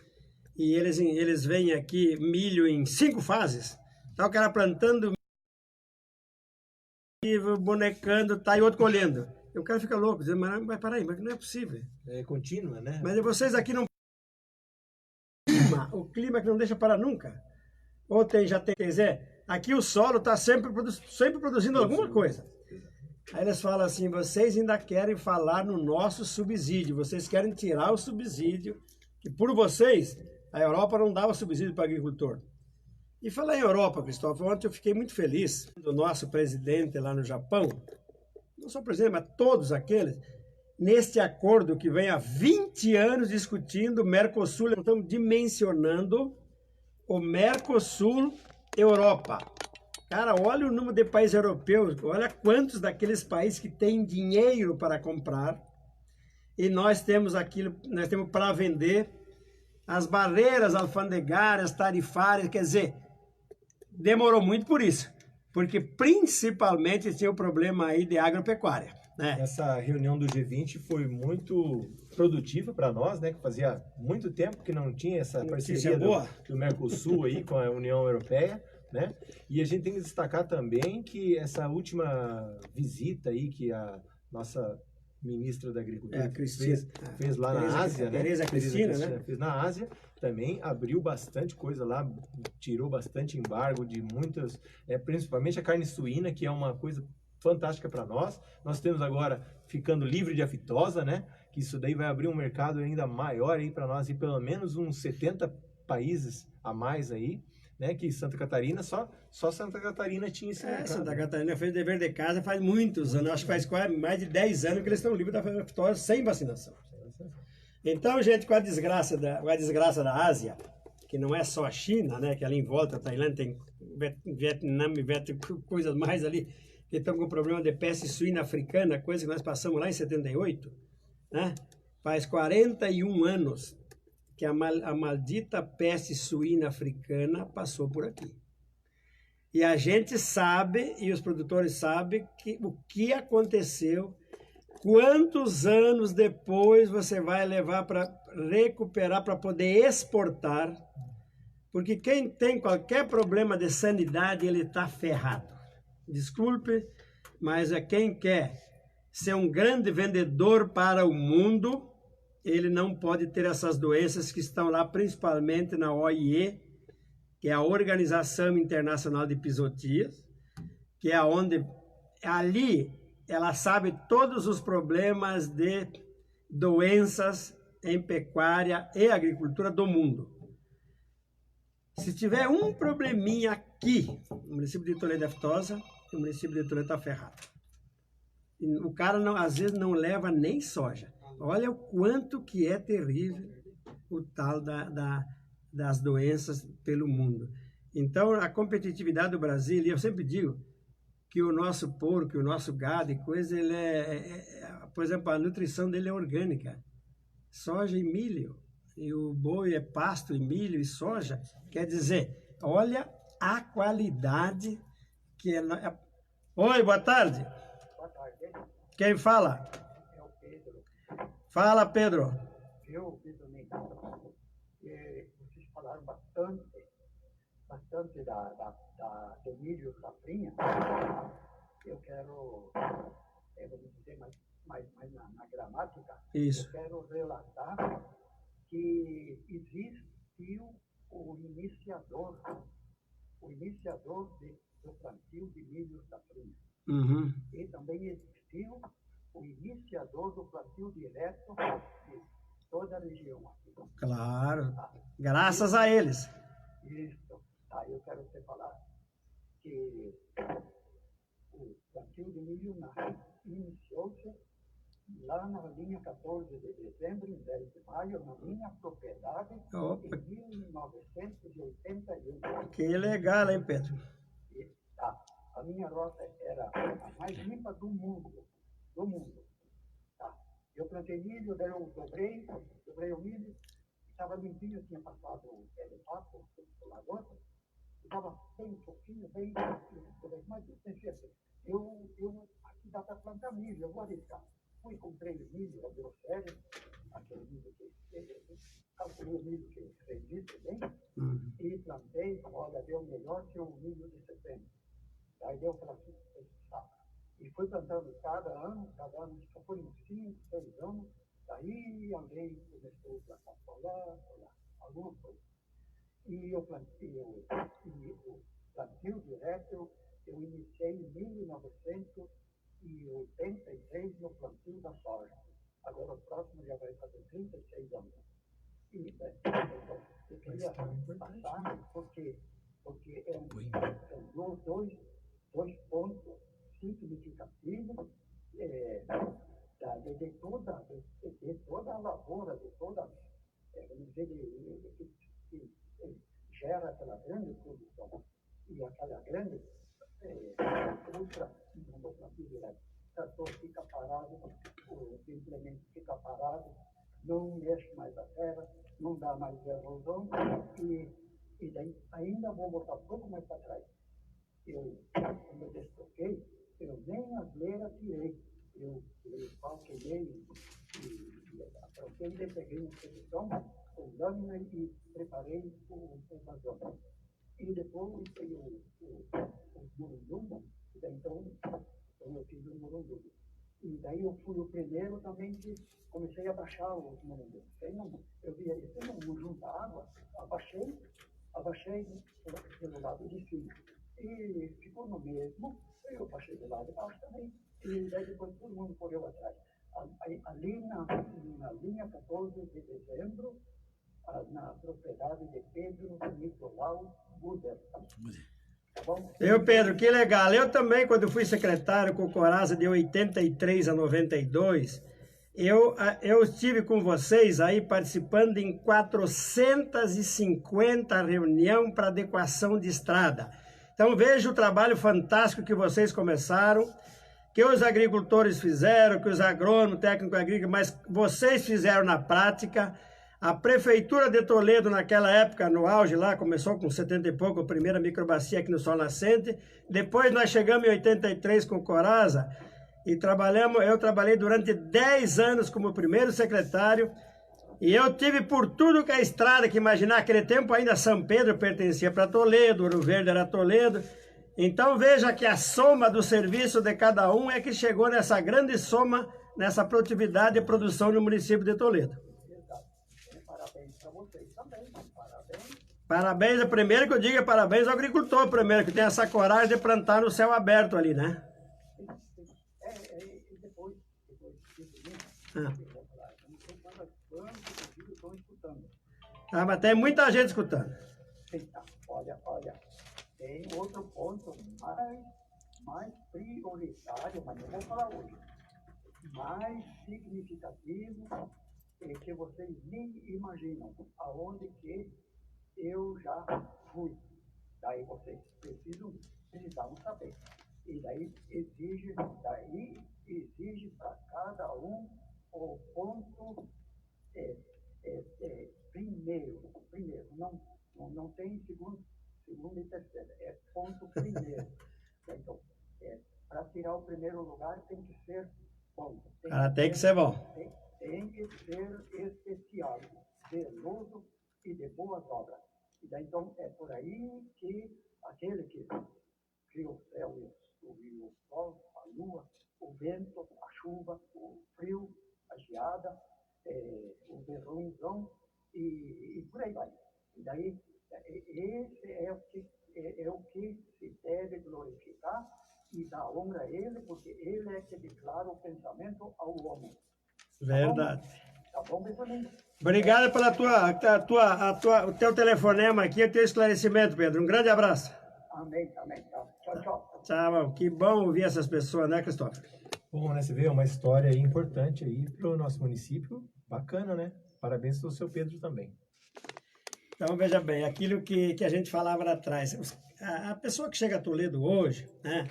e eles vêm aqui milho em 5 fases, tá o cara plantando, bonecando, tá, e outro colhendo. E o cara fica louco, dizendo, mas peraí, mas não é possível. É contínua, né? Mas vocês aqui não... O clima que não deixa parar nunca. Ou já tem, quer dizer, aqui o solo está sempre produzindo alguma coisa. Aí eles falam assim, vocês ainda querem falar no nosso subsídio, vocês querem tirar o subsídio, que por vocês, a Europa não dava subsídio para agricultor. E falar em Europa, Cristóvão, ontem eu fiquei muito feliz do nosso presidente lá no Japão, não só o presidente, mas todos aqueles, neste acordo que vem há 20 anos discutindo o Mercosul, estamos dimensionando o Mercosul Europa. Cara, olha o número de países europeus, olha quantos daqueles países que têm dinheiro para comprar e nós temos para vender, as barreiras alfandegárias, tarifárias, quer dizer, demorou muito por isso, porque principalmente tinha o problema aí de agropecuária. Né? Essa reunião do G20 foi muito produtiva para nós, né? Que fazia muito tempo que não tinha essa parceria do Mercosul aí com a União Europeia, né? E a gente tem que destacar também que essa última visita aí que a nossa ministra da Agricultura fez lá na Ásia, né? Tereza Cristina, né? Fez na Ásia, também abriu bastante coisa lá, tirou bastante embargo de muitas, principalmente a carne suína, que é uma coisa fantástica para nós. Nós temos agora ficando livre de aftosa, né? Que isso daí vai abrir um mercado ainda maior aí para nós, e pelo menos uns 70 países a mais aí, né? Que Santa Catarina, só Santa Catarina tinha esse mercado. Santa Catarina fez dever de casa faz muitos anos, acho que faz quase mais de 10 anos que eles estão livres da aftosa sem vacinação. Então, gente, com a desgraça da Ásia, que não é só a China, né? Que ali em volta, a Tailândia tem Vietnã, coisas mais ali, que estão com problema de peste suína africana, coisa que nós passamos lá em 78, né? Faz 41 anos que a maldita peste suína africana passou por aqui. E a gente sabe, e os produtores sabem, o que aconteceu, quantos anos depois você vai levar para recuperar, para poder exportar, porque quem tem qualquer problema de sanidade, ele está ferrado. Desculpe, mas quem quer ser um grande vendedor para o mundo, ele não pode ter essas doenças que estão lá, principalmente na OIE, que é a Organização Internacional de Epizotias, que é onde ali ela sabe todos os problemas de doenças em pecuária e agricultura do mundo. Se tiver um probleminha aqui, no município de Toledo aftosa, o município de Toledo está ferrado. E o cara, às vezes, não leva nem soja. Olha o quanto que é terrível o tal das doenças pelo mundo. Então, a competitividade do Brasil, e eu sempre digo que o nosso porco, o nosso gado e coisa, ele por exemplo, a nutrição dele é orgânica. Soja e milho. E o boi é pasto e milho e soja. Quer dizer, olha a qualidade que é... Oi, boa tarde. Boa tarde. Quem fala? É o Pedro. Fala, Pedro. Eu, Pedro Neidado, vocês falaram bastante do milho safrinha. Eu quero, vamos dizer, mas mas na gramática, Isso. eu quero relatar que existiu o iniciador do plantio de milho safrinha. Uhum. E também existiu o iniciador do plantio direto de toda a região aqui. Claro. Graças a eles. Isso. Aí eu quero te falar que o plantio de milho iniciou-se lá na linha 14 de dezembro, em 10 de maio, na minha propriedade, Opa. em 1981. Que legal, hein, Pedro? E, a minha roça era a mais limpa do mundo. Do mundo. Tá? Eu plantei milho, daí eu dobrei o milho, estava limpinho, tinha passado o pé de papo, o lagosta, estava bem fofinho, bem. Mas eu aqui dá para plantar milho, eu vou arriscar. Fui, comprei o milho, da Grossério, aquele milho que calculei o milho que resiste bem, e plantei, olha, deu melhor que o milho de setembro. Daí deu para e fui plantando cada ano, só foi uns 5, 6 anos, daí alguém começou a plantar solar, alguma coisa. E eu plantei, o plantio direto, eu iniciei em 1983 no plantio da soja. Agora o próximo já vai fazer 36 anos. E eu queria passar porque são dois pontos significativos de toda a lavoura, vamos dizer, que gera aquela grande produção e aquela grande ultra no plantio direto. O trator fica parado, o implemento fica parado, não mexe mais a terra, não dá mais erosão e daí ainda vou botar um pouco mais para trás. Quando eu destroquei, eu nem as leiras tirei. Eu falqueei e troquei e peguei uma posição com lâmina e preparei o vazão. E depois tem o murundumo, e daí então eu fiz o murundumo. E daí eu fui o primeiro também que comecei a baixar os murundumos. Eu via isso, não junta água, abaixei pelo lado de cima. E ficou no mesmo, eu baixei do lado de baixo também, e daí depois todo mundo correu atrás. Ali na linha 14 de dezembro, na propriedade de Pedro Nicolau Buder. Tá bom? Pedro, que legal. Eu também, quando fui secretário com o Coraza de 83 a 92, eu estive com vocês aí participando em 450 reuniões para adequação de estrada. Então veja o trabalho fantástico que vocês começaram, que os agricultores fizeram, que os agrônomos, técnicos agrícolas, mas vocês fizeram na prática. A Prefeitura de Toledo, naquela época, no auge lá, começou com 70 e pouco, a primeira microbacia aqui no Sol Nascente. Depois nós chegamos em 83 com o Coraza e eu trabalhei durante 10 anos como primeiro secretário. E eu tive por tudo que é estrada, que imaginar, aquele tempo ainda São Pedro pertencia para Toledo, Ouro Verde era Toledo. Então veja que a soma do serviço de cada um é que chegou nessa grande soma, nessa produtividade e produção no município de Toledo. Parabéns para vocês também, parabéns. Parabéns, primeiro que eu digo é parabéns ao agricultor primeiro, que tem essa coragem de plantar no céu aberto ali, né? E depois disso, estão escutando. Ah, mas tem muita gente escutando. Então, olha, tem outro ponto mais prioritário, mas eu vou falar hoje, mais significativo, que vocês nem imaginam aonde que eu já fui. Daí vocês precisavam saber. E daí exige para cada um o ponto primeiro, não tem segundo e terceiro, é ponto primeiro. Então, para tirar o primeiro lugar tem que ser bom. Tem que ser bom. Tem que ser especial, zeloso e de boas obras. E daí, então, é por aí que aquele que cria o céu e o sol, a lua, o vento, a chuva, o frio, a geada, o verruimzão e por aí vai. E daí, esse é o que se deve glorificar e dar honra a ele, porque ele é que declara o pensamento ao homem. Verdade. Tá bom, Benjamin? Obrigado pela o teu telefonema aqui, o teu esclarecimento, Pedro. Um grande abraço. Amém, amém. Tá. Tchau, tchau. Tchau, que bom ouvir essas pessoas, né, Cristóvão? Bom, né? Você vê uma história aí importante aí pro nosso município. Bacana, né? Parabéns ao seu Pedro também. Então, veja bem, aquilo que a gente falava lá atrás. A pessoa que chega a Toledo hoje, né?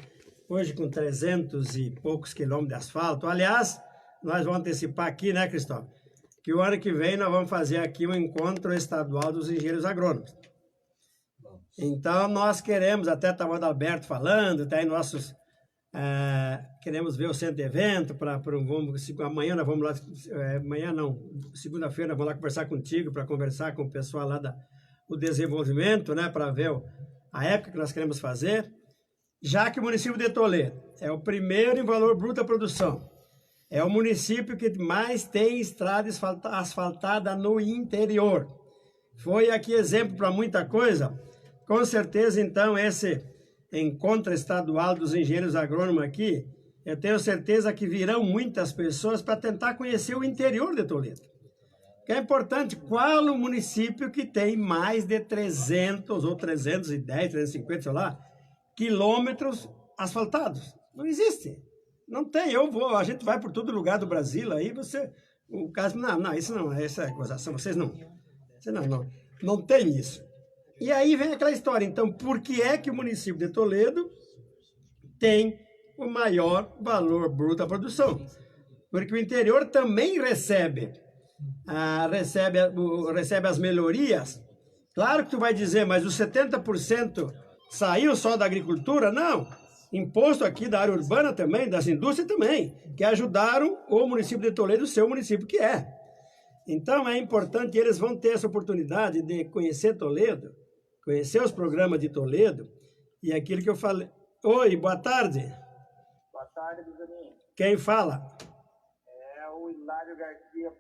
Hoje com 300 e poucos quilômetros de asfalto. Aliás, nós vamos antecipar aqui, né, Cristóvão? Que o ano que vem nós vamos fazer aqui um encontro estadual dos engenheiros agrônomos. Então, nós queremos, até estava o Alberto falando, tá aí nossos... queremos ver o centro de evento, amanhã nós vamos lá, amanhã não, segunda-feira nós vamos lá conversar contigo, para conversar com o pessoal lá do desenvolvimento, né, para ver a época que nós queremos fazer, já que o município de Toledo é o primeiro em valor bruto da produção, é o município que mais tem estrada asfaltada no interior, foi aqui exemplo para muita coisa, com certeza então esse encontro estadual dos engenheiros agrônomos aqui, eu tenho certeza que virão muitas pessoas para tentar conhecer o interior de Toledo. Que é importante, qual o município que tem mais de 300 ou 310, 350, sei lá, quilômetros asfaltados? Não existe. Não tem. A gente vai por todo lugar do Brasil, aí o caso, não, isso não, essa é gozação, vocês não tem isso. E aí vem aquela história, então, por que é que o município de Toledo tem o maior valor bruto da produção? Porque o interior também recebe as melhorias. Claro que tu vai dizer, mas os 70% saiu só da agricultura? Não. Imposto aqui da área urbana também, das indústrias também, que ajudaram o município de Toledo a ser o município que é. Então é importante, eles vão ter essa oportunidade de conhecer Toledo, conhecer os programas de Toledo, e aquilo que eu falei. Oi, boa tarde. Boa tarde, Benjamin. Quem fala? É o Hilário Garcia,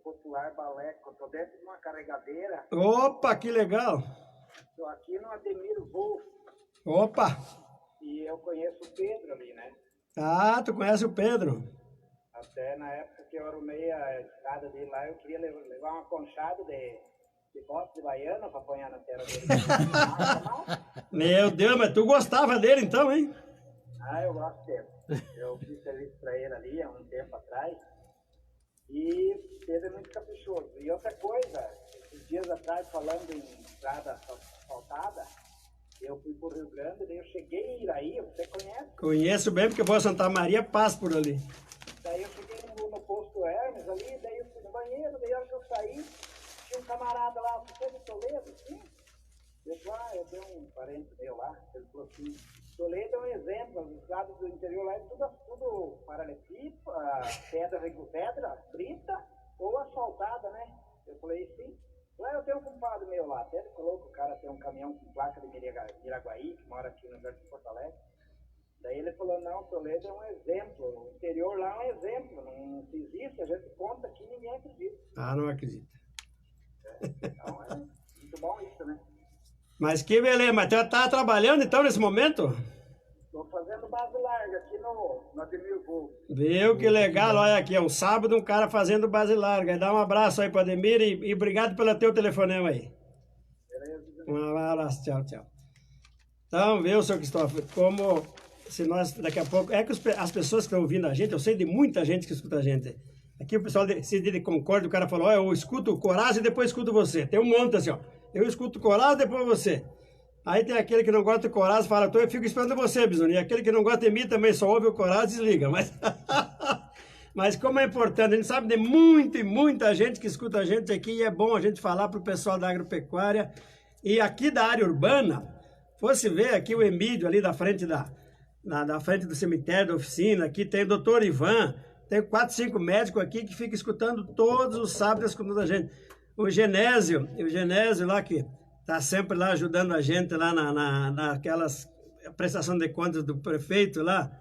Popular Baleco. Estou dentro de uma carregadeira. Opa, que legal. Estou aqui no Ademiro Wolf. Opa. E eu conheço o Pedro ali, né? Ah, tu conhece o Pedro? Até na época que eu arrumei a estrada dele lá, eu queria levar uma conchada de bote de baiana para apanhar na terra dele. Meu Deus, mas tu gostava dele então, hein? Ah, eu gosto dele. Eu fiz serviço para ele ali há um tempo atrás. E ele é muito caprichoso. E outra coisa, esses dias atrás, falando em estrada asfaltada, eu fui por Rio Grande, daí eu cheguei em Iraí, você conhece? Conheço bem, porque eu vou a Santa Maria, passo por ali. Daí eu cheguei no posto Hermes ali, daí eu fui no banheiro, daí a hora que eu saí, tinha um camarada lá, você é de Toledo, sim? Eu falei, eu tenho um parente meu lá, ele falou assim, Toledo é um exemplo, as estradas do interior lá é tudo paralelepípedo, pedra brita ou asfaltada, né? Eu falei, sim. Lá eu tenho um compadre meu lá, até ele falou que o cara tem um caminhão com placa de Miraguaí, que mora aqui no Jardim de Porto Alegre. Daí ele falou, não, Toledo é um exemplo, o interior lá é um exemplo, não existe, a gente conta aqui e ninguém acredita. Ah, não acredito. Então é muito bom isso, né? Mas que beleza, mas tu tá trabalhando então nesse momento? Estou fazendo base larga aqui no Ademir Wolf. Viu, que legal, olha aqui, é um sábado um cara fazendo base larga. Dá um abraço aí para Ademir e obrigado pelo teu telefonema aí. Beleza? Um abraço, tchau, tchau. Então, viu, seu Cristóvão, como se nós daqui a pouco... É que as pessoas que estão ouvindo a gente, eu sei de muita gente que escuta a gente. Aqui o pessoal de Concórdia, o cara falou, eu escuto o Coraz e depois escuto você. Tem um monte assim, ó. Eu escuto o Coraz e depois você. Aí tem aquele que não gosta do Coraz, fala, eu fico esperando você, Bisoni. E aquele que não gosta de mim também só ouve o Coraz e desliga. Mas como é importante, a gente sabe de muita gente que escuta a gente aqui e é bom a gente falar para o pessoal da agropecuária. E aqui da área urbana, fosse ver aqui o Emílio ali da frente da frente do cemitério, da oficina, aqui tem o doutor Ivan, tem 4, 5 médicos aqui que ficam escutando todos os sábados, escutando a gente. O Genésio lá que está sempre lá ajudando a gente lá naquelas prestação de contas do prefeito lá,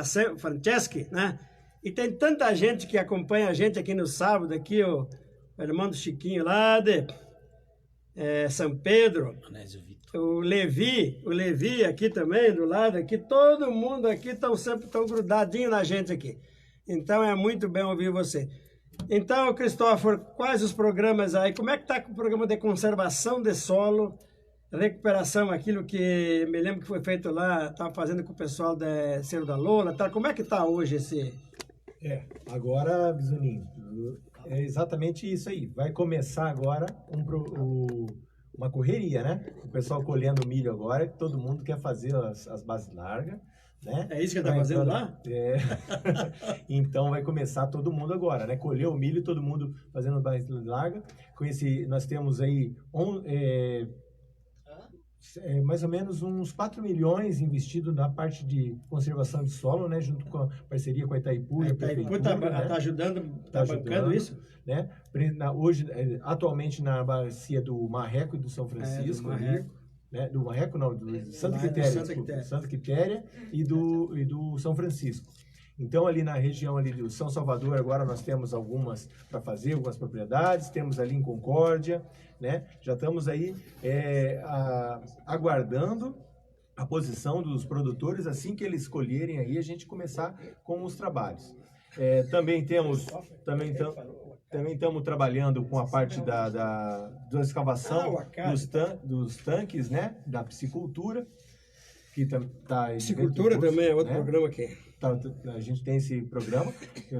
Franceschi, né? E tem tanta gente que acompanha a gente aqui no sábado, aqui o irmão do Chiquinho lá de São Pedro, o Levi aqui também, do lado aqui, todo mundo aqui estão sempre tão grudadinho na gente aqui. Então é muito bem ouvir você. Então, Cristóforo, quais os programas aí? Como é que está com o programa de conservação de solo, recuperação, aquilo que me lembro que foi feito lá, estava fazendo com o pessoal da Cerro da Lona, tá? Como é que está hoje esse... Agora, Bisoninho, é exatamente isso aí. Vai começar agora uma correria, né? O pessoal colhendo milho agora, todo mundo quer fazer as bases largas, né? É isso que está fazendo lá? Então vai começar todo mundo agora, né? Colher o milho, todo mundo fazendo base larga. Nós temos aí mais ou menos uns 4 milhões investidos na parte de conservação de solo, né? Junto com a parceria com a Itaipu. A Itaipu está ajudando, está bancando isso? Né? Hoje, atualmente na bacia do Marreco e do São Francisco. Do Marreco. Né? Do Marreco não, do Santa Quitéria, Santa Quitéria e do São Francisco. Então, ali na região ali do São Salvador, agora nós temos algumas para fazer, algumas propriedades, temos ali em Concórdia, né? Já estamos aí aguardando a posição dos produtores, assim que eles escolherem aí, a gente começar com os trabalhos. Também estamos trabalhando com a parte da escavação dos tanques, né? Da piscicultura, que está... Piscicultura também é outro programa aqui. A gente tem esse programa,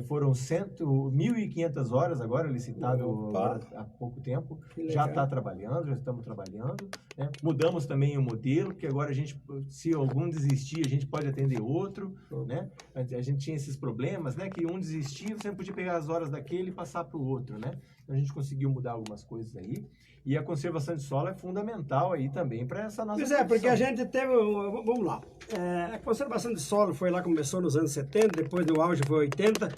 foram 1.500 horas agora, licitado há pouco tempo, já está trabalhando, já estamos trabalhando, né? Mudamos também o modelo, que agora a gente, se algum desistir, a gente pode atender outro, né? A gente tinha esses problemas, né? Que um desistia, você não podia pegar as horas daquele e passar para o outro, né? Então a gente conseguiu mudar algumas coisas aí, e a conservação de solo é fundamental aí também para essa nossa produção. Porque a gente teve, vamos lá, a conservação de solo foi lá, começou nos anos 70, depois do auge foi 80,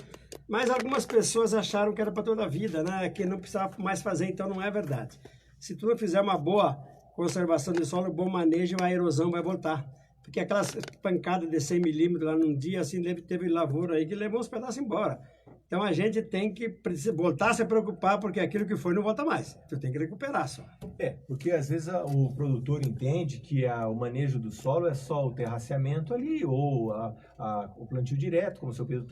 mas algumas pessoas acharam que era para toda a vida, né? Que não precisava mais fazer, então não é verdade. Se tu não fizer uma boa conservação de solo, bom manejo, a erosão vai voltar. Porque aquelas pancadas de 100 milímetros lá num dia, assim, teve lavoura aí que levou uns pedaços embora. Então a gente tem que voltar a se preocupar, porque aquilo que foi não volta mais. Tu tem que recuperar só. Porque às vezes o produtor entende que o manejo do solo é só o terraceamento ali, ou o plantio direto, como o seu Pedro